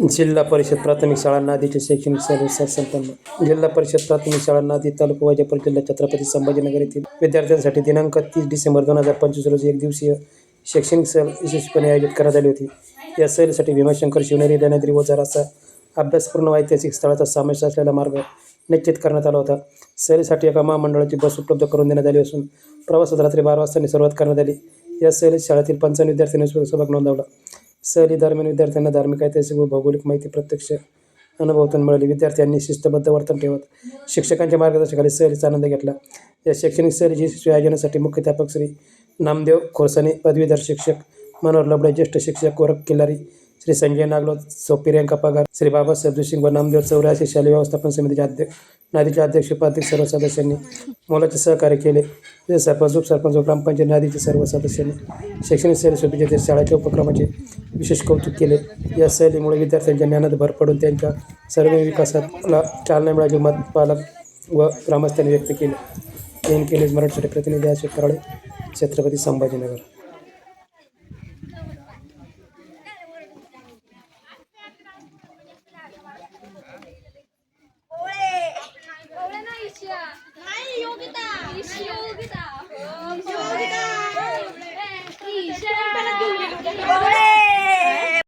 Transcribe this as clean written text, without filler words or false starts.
जिल्हा परिषद प्राथमिक शाळा नांदीचे शैक्षणिक सर्वेक्षण संपन्न. जिल्हा परिषद प्राथमिक शाळा नांदी, तालुका वैजापूर, जिल्हा छत्रपती संभाजीनगर येथील विद्यार्थ्यांसाठी दिनांक 30 डिसेंबर 2025 रोजी एक दिवसीय शैक्षणिक सहल यशस्वीपणे आयोजित करण्यात आली होती. या सहलीसाठी भीमाशंकर, शिवनेरी, लेण्याद्री, ओझर असा अभ्यासपूर्ण व ऐतिहासिक स्थळाचा समावेश असलेला मार्ग निश्चित करण्यात आला होता. सहलीसाठी एका महामंडळाची बस उपलब्ध करून देण्यात आली असून प्रवासात रात्री 12 वाजता सुरुवात करण्यात आली. या सहलीत शाळेतील 55 विद्यार्थ्यांनी सहभाग नोंदवला. सहलीदरम्यान विद्यार्थ्यांना धार्मिक, ऐतिहासिक व भौगोलिक माहिती प्रत्यक्ष अनुभवातून मिळाली. विद्यार्थ्यांनी शिस्तबद्ध वर्तन ठेवत शिक्षकांच्या मार्गदर्शनाखाली सहलीचा आनंद घेतला. या शैक्षणिक सहलीच्या यशस्वी आयोजनासाठी मुख्याध्यापक श्री नामदेव खोरसाने, पदवीधर शिक्षक मनोहर लबडे, ज्येष्ठ शिक्षक गोरख किल्लारी, श्री संजय नागलोत, सौ प्रियंका पगार, श्री बाबासाहेब जोशी व नामदेव चौरे असे शालेय व्यवस्थापन समितीचे नादीचे अध्यक्ष, उपाध्यक्ष सर्व सदस्यांनी मोलाचे सहकार्य केले. सरपंच, उपसरपंच व ग्रामपंचायत नादीचे सर्व सदस्यांनी शैक्षणिक सहली सोबत शाळेच्या उपक्रमाचे विशेष कौतुक केले. या सहलीमुळे विद्यार्थ्यांच्या ज्ञानात भर पडून त्यांच्या सर्व विकासाला चालना मिळाल्याचे मत पालक व ग्रामस्थांनी व्यक्त केले. एन के न्यूज मराठीसाठी प्रतिनिधी अशोक कराळे, छत्रपती संभाजीनगर. नाही योगिता